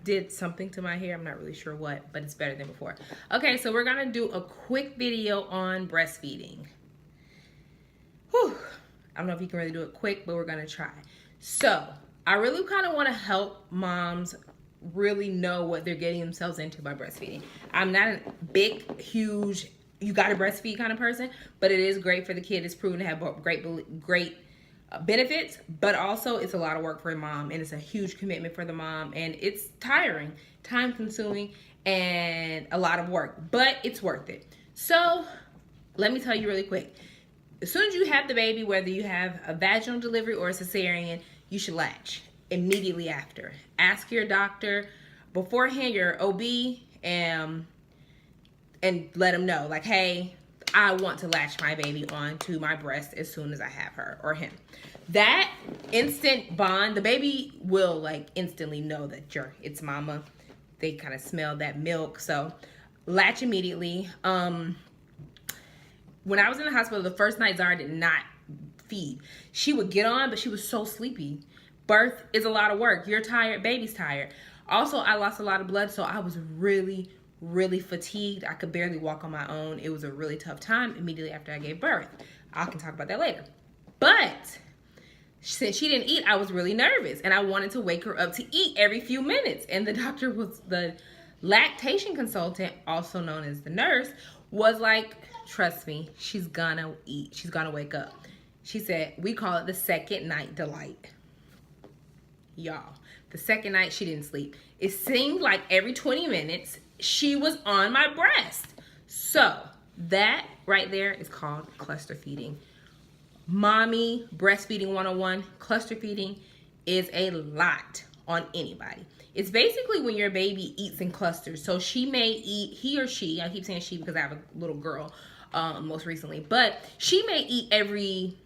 did something to my hair. I'm not really sure what, but it's better than before. Okay, so we're gonna do a quick video on breastfeeding. Whew. I don't know if you can really do it quick, but we're gonna try. So I really kind of want to help moms really know what they're getting themselves into by breastfeeding. I'm not a big, huge, you gotta breastfeed kind of person, but it is great for the kid. It's proven to have great benefits, but also it's a lot of work for a mom, and it's a huge commitment for the mom, and it's tiring, time consuming, and a lot of work, but it's worth it. So let me tell you really quick. As soon as you have the baby, whether you have a vaginal delivery or a cesarean, you should latch immediately after. Ask your doctor beforehand, your OB, and let them know, like, hey, I want to latch my baby onto my breast as soon as I have her or him. That instant bond, the baby will like instantly know that it's mama. They kind of smell that milk. So latch immediately. When I was in the hospital, the first night Zara did not feed. She would get on, but she was so sleepy. Birth is a lot of work. You're tired, baby's tired. Also, I lost a lot of blood, so I was really, really fatigued. I could barely walk on my own. It was a really tough time immediately after I gave birth. I can talk about that later. But since she didn't eat, I was really nervous, and I wanted to wake her up to eat every few minutes. And the doctor was, the lactation consultant, also known as the nurse, was like, trust me, she's gonna eat. She's gonna wake up. She said, we call it the second night delight. Y'all, the second night she didn't sleep. It seemed like every 20 minutes she was on my breast. So that right there is called cluster feeding. Mommy breastfeeding 101, cluster feeding is a lot on anybody. It's basically when your baby eats in clusters. So she may eat, he or she, I keep saying she because I have a little girl most recently, but she may eat every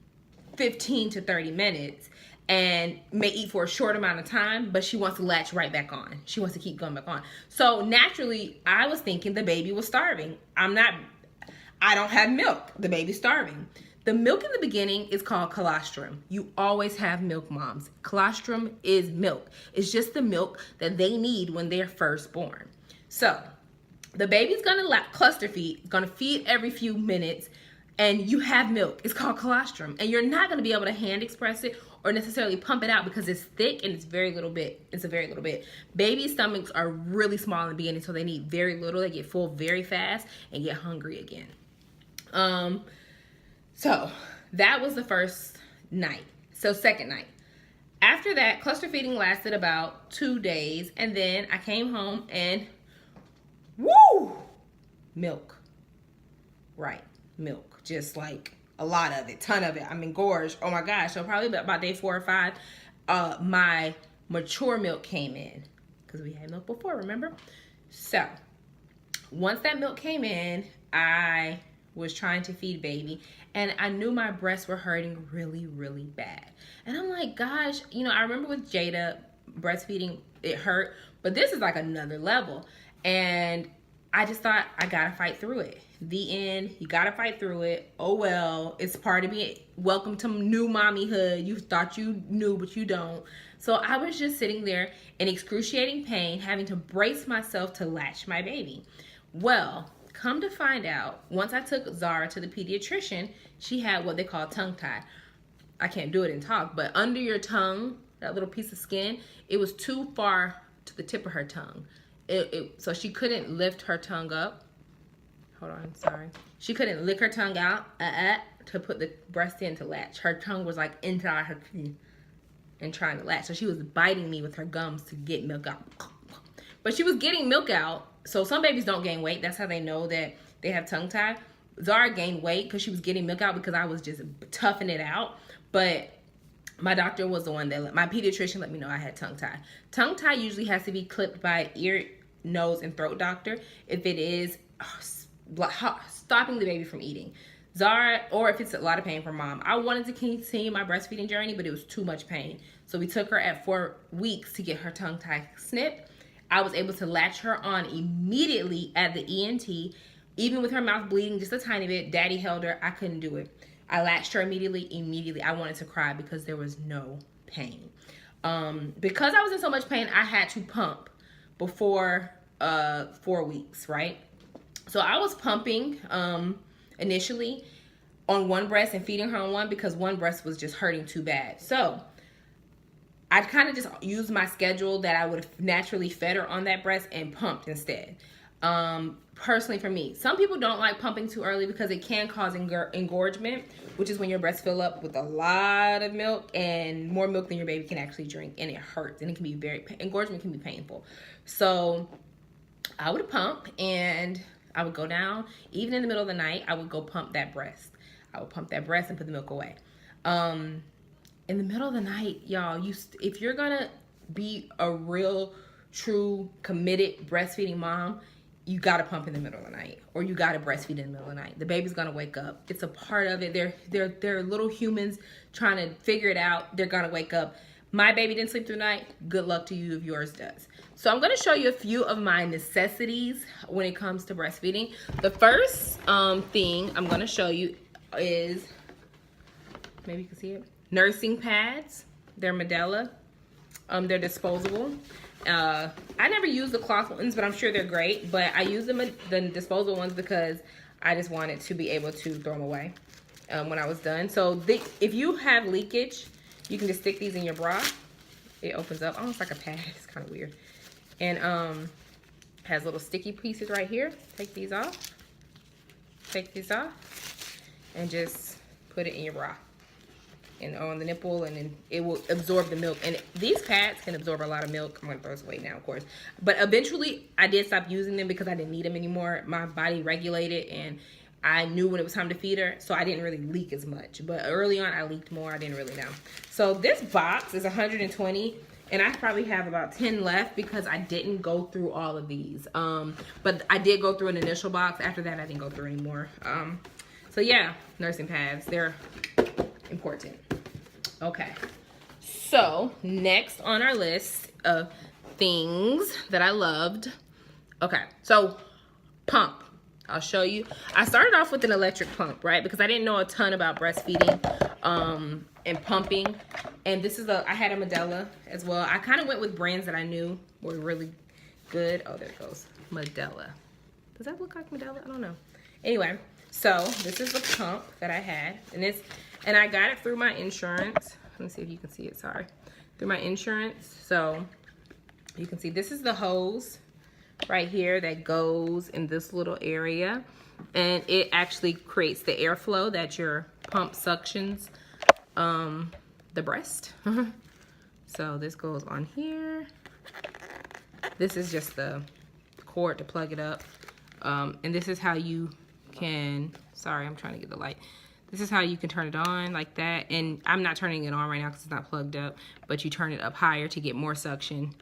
15 to 30 minutes and may eat for a short amount of time, but she wants to latch right back on. She wants to keep going back on. So naturally, I was thinking the baby was starving. I don't have milk. The baby's starving. The milk in the beginning is called colostrum. You always have milk, moms. Colostrum is milk. It's just the milk that they need when they're first born. So the baby's gonna cluster feed, gonna feed every few minutes, and you have milk. It's called colostrum, and you're not gonna be able to hand express it or necessarily pump it out because it's thick and it's very little bit. It's a very little bit. Baby stomachs are really small in the beginning, so they need very little. They get full very fast and get hungry again. So that was the first night. So second night. After that, cluster feeding lasted about 2 days, and then I came home and woo! Milk. Right, milk. Just like a lot of it, ton of it. I'm engorged. Oh my gosh. So probably about day 4 or 5, my mature milk came in because we had milk before, remember? So once that milk came in, I was trying to feed baby, and I knew my breasts were hurting really, really bad. And I'm like, gosh, you know, I remember with Jada breastfeeding, it hurt, but this is like another level. And I just thought, I gotta fight through it. The end, you gotta fight through it. Oh well, it's part of me. Welcome to new mommyhood. You thought you knew, but you don't. So I was just sitting there in excruciating pain, having to brace myself to latch my baby. Well, come to find out, once I took Zara to the pediatrician, she had what they call tongue tie. I can't do it and talk, but under your tongue, that little piece of skin, it was too far to the tip of her tongue. So she couldn't lift her tongue up. Hold on, sorry. She couldn't lick her tongue out to put the breast in to latch. Her tongue was like inside her teeth and trying to latch. So she was biting me with her gums to get milk out. But she was getting milk out. So some babies don't gain weight. That's how they know that they have tongue tie. Zara gained weight because she was getting milk out because I was just toughing it out. But my doctor was the one that my pediatrician let me know I had tongue tie. Tongue tie usually has to be clipped by an ear, nose, and throat doctor if it is stopping the baby from eating. Zara, or if it's a lot of pain for mom. I wanted to continue my breastfeeding journey, but it was too much pain. So we took her at 4 weeks to get her tongue tie snipped. I was able to latch her on immediately at the ENT, even with her mouth bleeding just a tiny bit. Daddy held her. I couldn't do it. I latched her immediately. I wanted to cry because there was no pain. Because I was in so much pain, I had to pump. before 4 weeks, right? So I was pumping initially on one breast and feeding her on one because one breast was just hurting too bad. So I kind of just used my schedule that I would have naturally fed her on that breast and pumped instead. Personally for me, some people don't like pumping too early because it can cause engorgement, which is when your breasts fill up with a lot of milk and more milk than your baby can actually drink, and it hurts, and it can be engorgement can be painful. So I would pump, and I would go down, even in the middle of the night, I would go pump that breast. I would pump that breast and put the milk away. In the middle of the night, y'all, if you're gonna be a real, true, committed breastfeeding mom, you gotta pump in the middle of the night, or you gotta breastfeed in the middle of the night. The baby's gonna wake up. It's a part of it. They're little humans trying to figure it out. They're gonna wake up. My baby didn't sleep through the night. Good luck to you if yours does. So I'm gonna show you a few of my necessities when it comes to breastfeeding. The first thing I'm gonna show you is, maybe you can see it, nursing pads. They're Medela. They're disposable. I never use the cloth ones, but I'm sure they're great. But I use the disposable ones because I just wanted to be able to throw them away when I was done. So if you have leakage, you can just stick these in your bra. It opens up almost like a pad. It's kind of weird. And has little sticky pieces right here. Take these off. Take these off. And just put it in your bra. And on the nipple, and then it will absorb the milk. And these pads can absorb a lot of milk. I'm gonna throw this away now, of course. But eventually, I did stop using them because I didn't need them anymore. My body regulated, and I knew when it was time to feed her, so I didn't really leak as much. But early on, I leaked more. I didn't really know. So this box is 120, and I probably have about 10 left because I didn't go through all of these. But I did go through an initial box. After that, I didn't go through anymore. So yeah, nursing pads, they're important. Okay, so next on our list of things that I loved. Okay, so pump. I'll show you. I started off with an electric pump, right? Because I didn't know a ton about breastfeeding and pumping. And this is I had a Medela as well. I kind of went with brands that I knew were really good. Oh, there it goes. Medela. Does that look like Medela? I don't know. Anyway, so this is the pump that I had. And I got it through my insurance. Let me see if you can see it, sorry. Through my insurance. So you can see this is the hose right here that goes in this little area. And it actually creates the airflow that your pump suctions the breast. So this goes on here. This is just the cord to plug it up. And this is how you can, sorry, I'm trying to get the light. This is how you can turn it on like that. And I'm not turning it on right now because it's not plugged up, but you turn it up higher to get more suction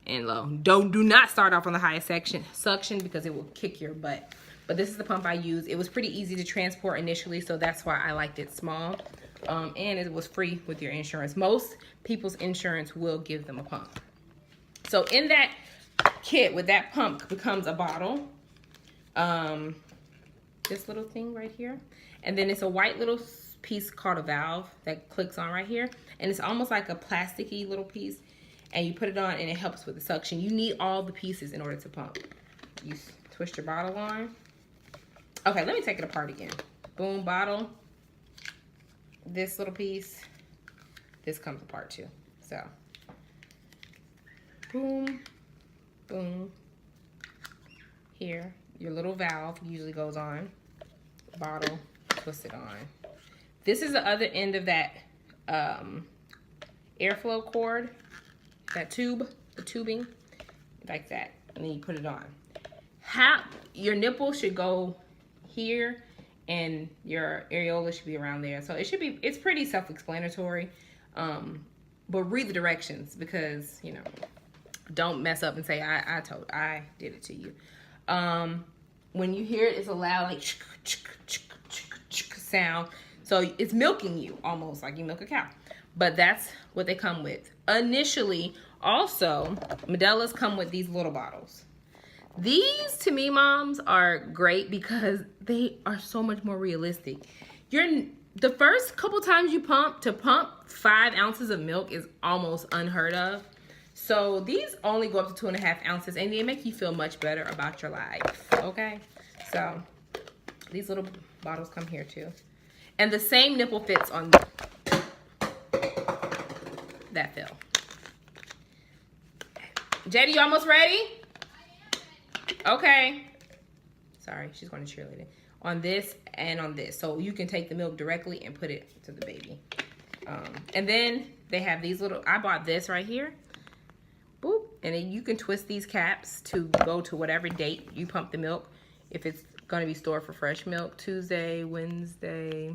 and low. Do not start off on the highest suction because it will kick your butt. But this is the pump I use. It was pretty easy to transport initially, so that's why I liked it small. And it was free with your insurance. Most people's insurance will give them a pump. So in that kit with that pump becomes a bottle. This little thing right here. And then it's a white little piece called a valve that clicks on right here. And it's almost like a plasticky little piece. And you put it on and it helps with the suction. You need all the pieces in order to pump. You twist your bottle on. Okay, let me take it apart again. Boom, bottle. This little piece. This comes apart too. So, boom, boom. Here, your little valve usually goes on. Bottle. Twist it on. This is the other end of that airflow cord, that tube, the tubing, like that, and then you put it on. Your nipple should go here, and your areola should be around there. So it's pretty self-explanatory, but read the directions because, you know, don't mess up and say I did it to you. When you hear it, it's a loud like sound, so it's milking you almost like you milk a cow. But that's what they come with initially. Also, Medelas come with these little bottles. These to me, moms, are great because they are so much more realistic. The first couple times you pump 5 ounces of milk is almost unheard of. So these only go up to 2.5 ounces, and they make you feel much better about your life, okay? So these little bottles come here too. And the same nipple fits on that fell. Jady, you almost ready? Okay. Sorry, she's going to cheerlead it. On this and on this. So you can take the milk directly and put it to the baby. And then they have these little, I bought this right here. Boop. And then you can twist these caps to go to whatever date you pump the milk. If it's going to be stored for fresh milk, Tuesday, Wednesday,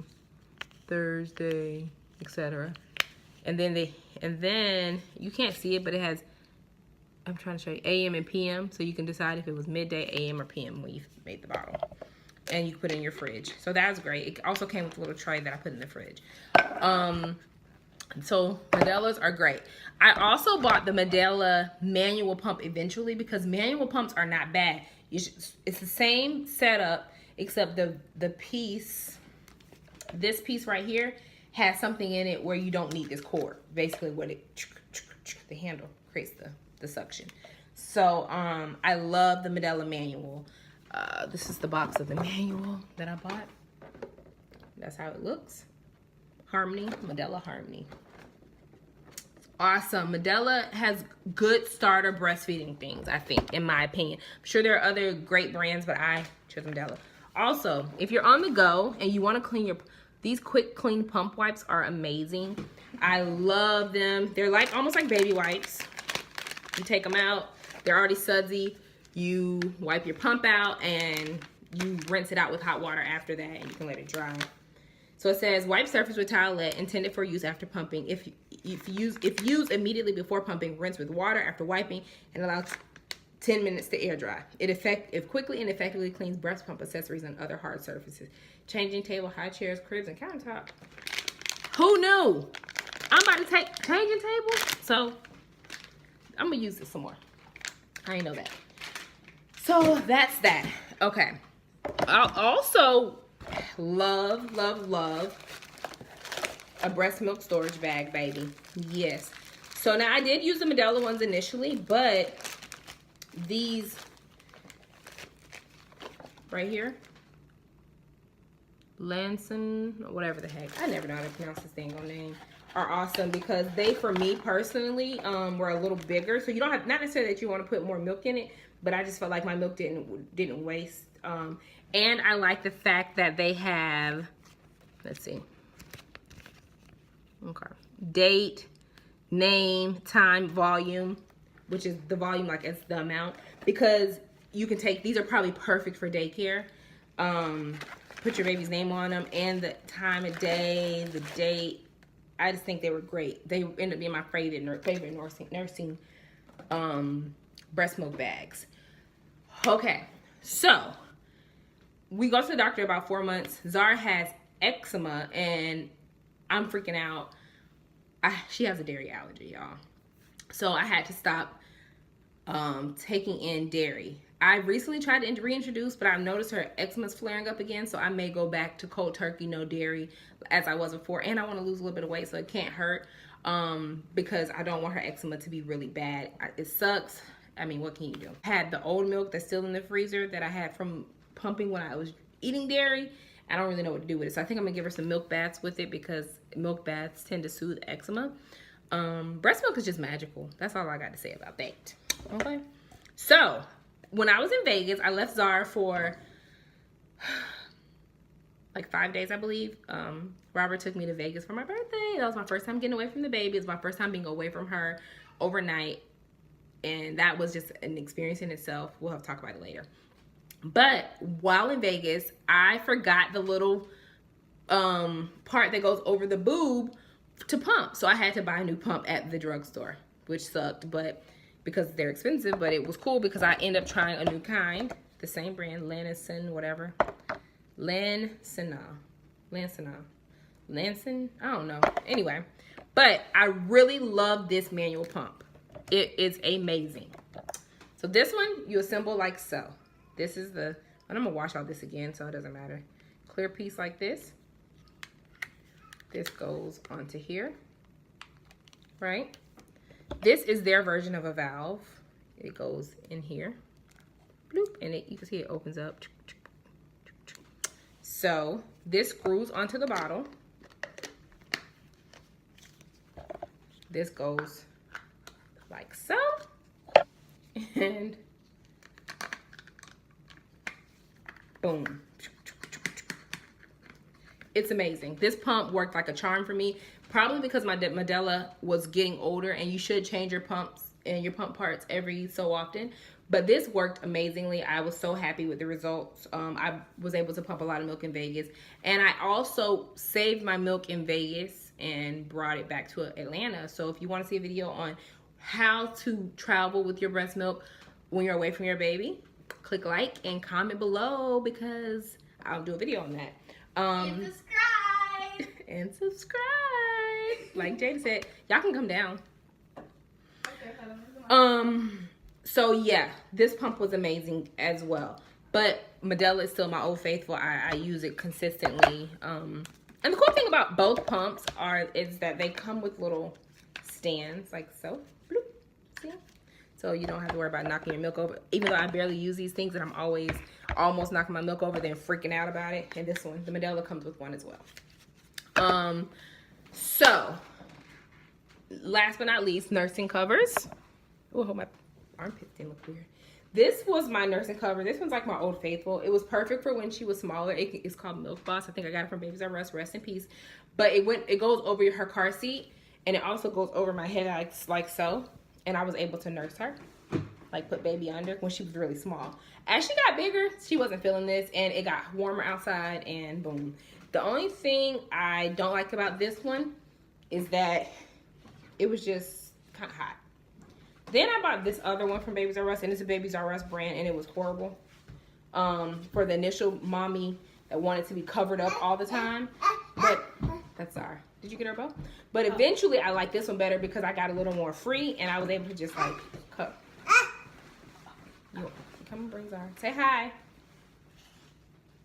Thursday, etc. And then you can't see it, but it has, I'm trying to show you, AM and PM, so you can decide if it was midday, AM, or PM when you made the bottle. And you can put it in your fridge. So that's great. It also came with a little tray that I put in the fridge. So Medellas are great. I also bought the Medela manual pump eventually because manual pumps are not bad. It's the same setup, except the piece, this piece right here, has something in it where you don't need this cord. Basically what the handle creates the suction. So I love the Medela manual. This is the box of the manual that I bought. That's how it looks. Harmony, Medela Harmony. Awesome. Medela has good starter breastfeeding things, I think, in my opinion. I'm sure there are other great brands, but I chose Medela. Also, if you're on the go and you want to clean these quick clean pump wipes are amazing. I love them. They're like almost like baby wipes. You take them out, they're already sudsy. You wipe your pump out and you rinse it out with hot water after that, and you can let it dry. So it says wipe surface with towelette intended for use after pumping. If used immediately before pumping, rinse with water after wiping and allow 10 minutes to air dry. It quickly and effectively cleans breast pump accessories and other hard surfaces. Changing table, high chairs, cribs, and countertop. Who knew? I'm about to take changing table, so I'm gonna use this some more. I didn't know that. So that's that. Okay. I also love a breast milk storage bag, baby. Yes. So now I did use the Medela ones initially, but these right here, Lanson, or whatever the heck, I never know how to pronounce this dang on name, are awesome because they, for me personally, were a little bigger. So you don't have, not necessarily that you want to put more milk in it, but I just felt like my milk didn't waste. And I like the fact that they have, let's see, okay, date, name, time, volume, which is the volume, like it's the amount, because you can take, these are probably perfect for daycare. Put your baby's name on them and the time of day, the date. I just think they were great. They ended up being my favorite nursing breast milk bags. Okay, so we go to the doctor about 4 months. Zara has eczema and I'm freaking out. She has a dairy allergy, y'all. So I had to stop taking in dairy. I recently tried to reintroduce, but I've noticed her eczema's flaring up again, so I may go back to cold turkey, no dairy, as I was before. And I want to lose a little bit of weight, so it can't hurt, because I don't want her eczema to be really bad. It sucks. I mean, what can you do? I had the old milk that's still in the freezer that I had from pumping when I was eating dairy. I don't really know what to do with it, so I think I'm gonna give her some milk baths with it because milk baths tend to soothe eczema. Breast milk is just magical. That's all I got to say about that. Okay, so when I was in Vegas, I left Zara for like 5 days, I believe. Robert took me to Vegas for my birthday. That was my first time getting away from the baby. It was my first time being away from her overnight. And that was just an experience in itself. We'll have to talk about it later. But while in Vegas, I forgot the little part that goes over the boob to pump. So I had to buy a new pump at the drugstore, which sucked, but because they're expensive, but it was cool because I ended up trying a new kind, the same brand, Lanson, whatever. Lanson, I don't know. Anyway, but I really love this manual pump. It is amazing. So this one, you assemble like so. This is the, and I'm gonna wash all this again so it doesn't matter. Clear piece like this. This goes onto here, right? This is their version of a valve. It goes in here, bloop, and you can see it opens up. So this screws onto the bottle. This goes like so, and boom. It's amazing. This pump worked like a charm for me, probably because my Medela was getting older, and you should change your pumps and your pump parts every so often. But this worked amazingly. I was so happy with the results. I was able to pump a lot of milk in Vegas, and I also saved my milk in Vegas and brought it back to Atlanta. So if you want to see a video on how to travel with your breast milk when you're away from your baby, click like and comment below, because I'll do a video on that. And subscribe. And subscribe. Like Jada said, y'all can come down. So yeah, this pump was amazing as well. But Medela is still my old faithful. I use it consistently. And the cool thing about both pumps is that they come with little stands like so. Bloop, see? So you don't have to worry about knocking your milk over. Even though I barely use these things, and I'm always almost knocking my milk over, then freaking out about it. And this one, the Medela, comes with one as well. So last but not least, nursing covers. Oh, I hope my armpits didn't look weird. This was my nursing cover. This one's like my old faithful. It was perfect for when she was smaller. It's called Milk Boss. I think I got it from Baby Zara. Rest in peace. But it goes over her car seat, and it also goes over my head like so. And I was able to nurse her, like put baby under when she was really small. As she got bigger, she wasn't feeling this, and it got warmer outside, and boom. The only thing I don't like about this one is that it was just kind of hot. Then I bought this other one from Baby Zara, and it's a Baby Zara brand, and it was horrible. For the initial mommy that wanted to be covered up all the time. But that's Zara. Did you get her bow? But eventually I like this one better because I got a little more free, and I was able to just like cut. Come and bring Zara. Say hi.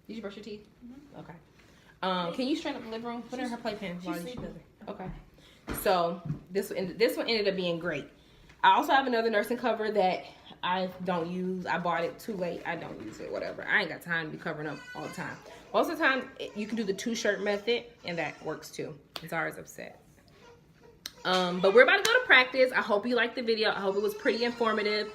Did you brush your teeth? Mm-hmm. Okay. Can you straighten up the living room? Put her in her playpen while she does it. Okay. So this one ended up being great. I also have another nursing cover that I don't use. I bought it too late. I don't use it, whatever. I ain't got time to be covering up all the time. Most of the time, you can do the 2-shirt method, and that works too. Zara's upset. But we're about to go to practice. I hope you liked the video. I hope it was pretty informative.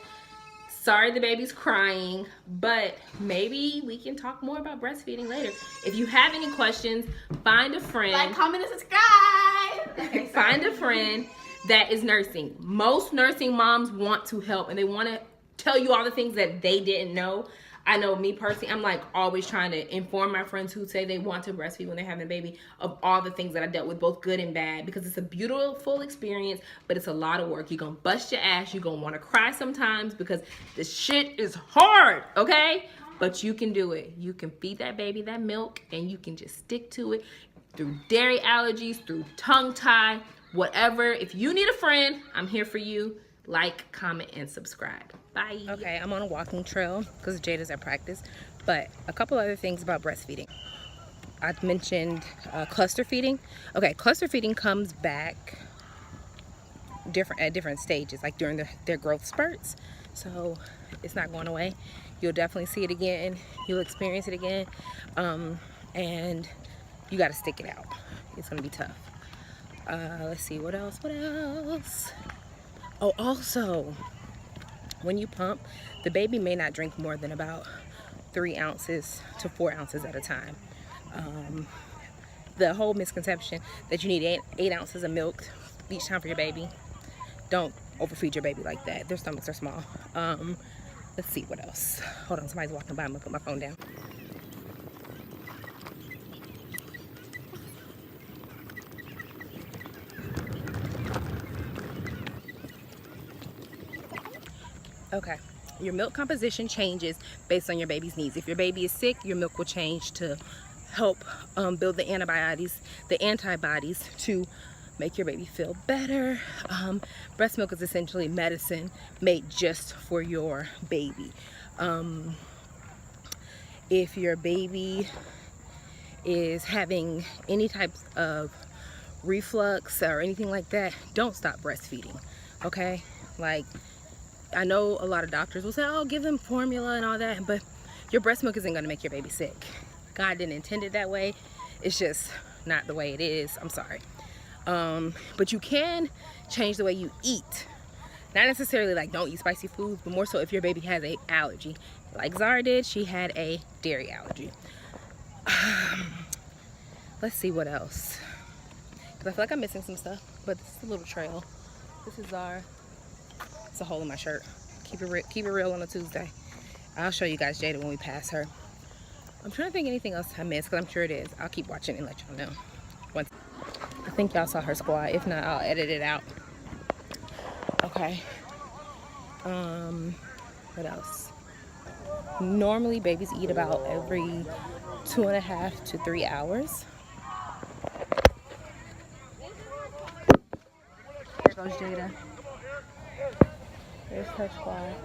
Sorry the baby's crying, but maybe we can talk more about breastfeeding later. If you have any questions, find a friend. Like, comment, and subscribe. Okay, find a friend that is nursing. Most nursing moms want to help, and they want to tell you all the things that they didn't know. I know me personally, I'm like always trying to inform my friends who say they want to breastfeed when they're having a baby of all the things that I dealt with, both good and bad, because it's a beautiful experience, but it's a lot of work. You're gonna bust your ass. You're gonna want to cry sometimes because this shit is hard, okay? But you can do it. You can feed that baby that milk, and you can just stick to it through dairy allergies, through tongue tie, whatever. If you need a friend, I'm here for you. Like, comment, and subscribe. Bye. Okay, I'm on a walking trail because Jada's at practice. But a couple other things about breastfeeding. I mentioned cluster feeding. Okay, cluster feeding comes back at different stages, like during their growth spurts. So it's not going away. You'll definitely see it again. You'll experience it again. And you got to stick it out. It's going to be tough. Let's see, what else? Oh, also, when you pump, the baby may not drink more than about 3 ounces to 4 ounces at a time. The whole misconception that you need 8 ounces of milk each time for your baby. Don't overfeed your baby like that. Their stomachs are small. Let's see what else. Hold on, somebody's walking by. I'm gonna put my phone down. Okay, your milk composition changes based on your baby's needs. If your baby is sick, your milk will change to help build the antibodies to make your baby feel better. Breast milk is essentially medicine made just for your baby. If your baby is having any types of reflux or anything like that, don't stop breastfeeding. okay? Like, I know a lot of doctors will say, oh, give them formula and all that, but your breast milk isn't going to make your baby sick. God didn't intend it that way. It's just not the way it is. I'm sorry. But you can change the way you eat. Not necessarily like don't eat spicy foods, but more so if your baby has an allergy. Like Zara did, she had a dairy allergy. Let's see what else. Because I feel like I'm missing some stuff, but this is a little trail. This is Zara. It's a hole in my shirt. Keep it real on a Tuesday. I'll show you guys Jada when we pass her. I'm trying to think anything else I missed, because I'm sure it is. I'll keep watching and let y'all know. I think y'all saw her squat. If not, I'll edit it out. Okay. What else? Normally, babies eat about every 2.5 to 3 hours. There goes Jada. There's her squad.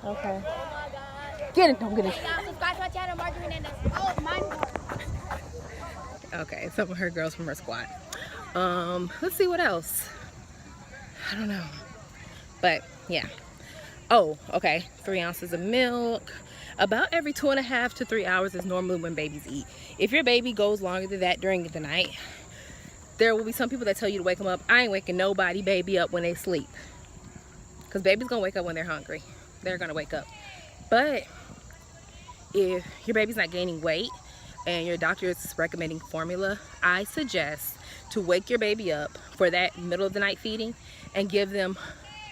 Okay. Get it, don't get it. Okay, some of her girls from her squad. Let's see what else. I don't know. But yeah. Oh, okay. 3 ounces of milk. About every 2.5 to 3 hours is normally when babies eat. If your baby goes longer than that during the night, there will be some people that tell you to wake them up. I ain't waking nobody baby up when they sleep. Because baby's going to wake up when they're hungry. They're going to wake up. But if your baby's not gaining weight and your doctor is recommending formula, I suggest to wake your baby up for that middle of the night feeding and give them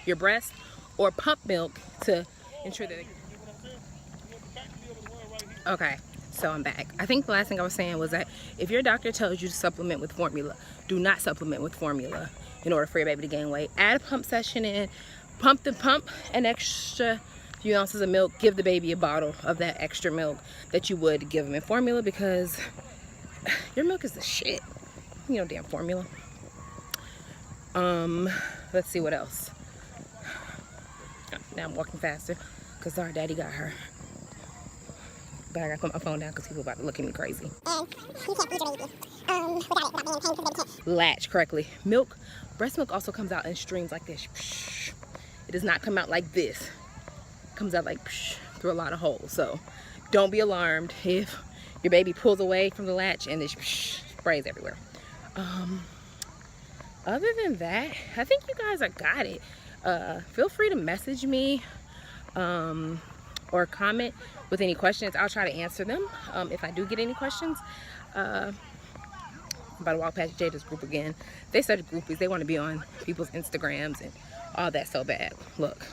your breast or pump milk to ensure that they... Okay, so I'm back. I think the last thing I was saying was that if your doctor tells you to supplement with formula, do not supplement with formula in order for your baby to gain weight. Add a pump session in, pump an extra few ounces of milk, give the baby a bottle of that extra milk that you would give them in formula, because your milk is the shit. You know, damn formula. Let's see what else. Now I'm walking faster because our daddy got her. But I gotta put my phone down because people about to look at me crazy. And you can't feed your baby. Without it not being in pain, because the baby can't latch correctly. Milk, breast milk also comes out in streams like this. It does not come out like this. It comes out like through a lot of holes. So don't be alarmed if your baby pulls away from the latch and this sprays everywhere. Other than that, I think you guys are got it. Feel free to message me or comment with any questions. I'll try to answer them if I do get any questions. I'm about to walk past Jada's group again. They started groupies. They want to be on people's Instagrams and all that so bad. Look.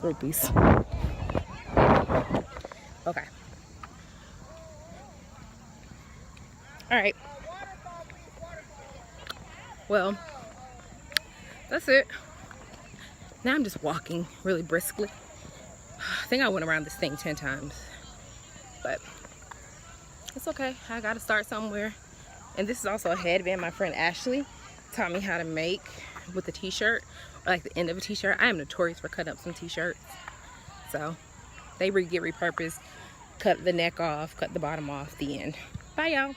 Groupies. Okay. All right. Well, that's it. Now I'm just walking really briskly. I think I went around this thing 10 times. But it's okay. I gotta start somewhere. And this is also a headband my friend Ashley taught me how to make with a t-shirt, or like the end of a t-shirt. I am notorious for cutting up some t-shirts. So they get repurposed, cut the neck off, cut the bottom off, the end. Bye, y'all.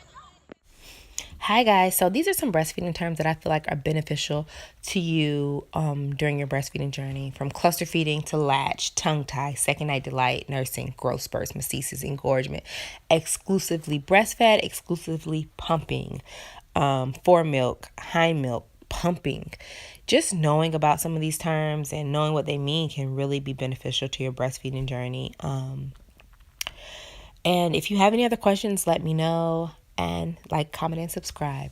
Hi guys, so these are some breastfeeding terms that I feel like are beneficial to you during your breastfeeding journey, from cluster feeding to latch, tongue tie, second night delight, nursing, growth spurts, massesis, engorgement, exclusively breastfed, exclusively pumping, fore milk, hind milk, pumping. Just knowing about some of these terms and knowing what they mean can really be beneficial to your breastfeeding journey. And if you have any other questions, let me know, and like, comment, and subscribe.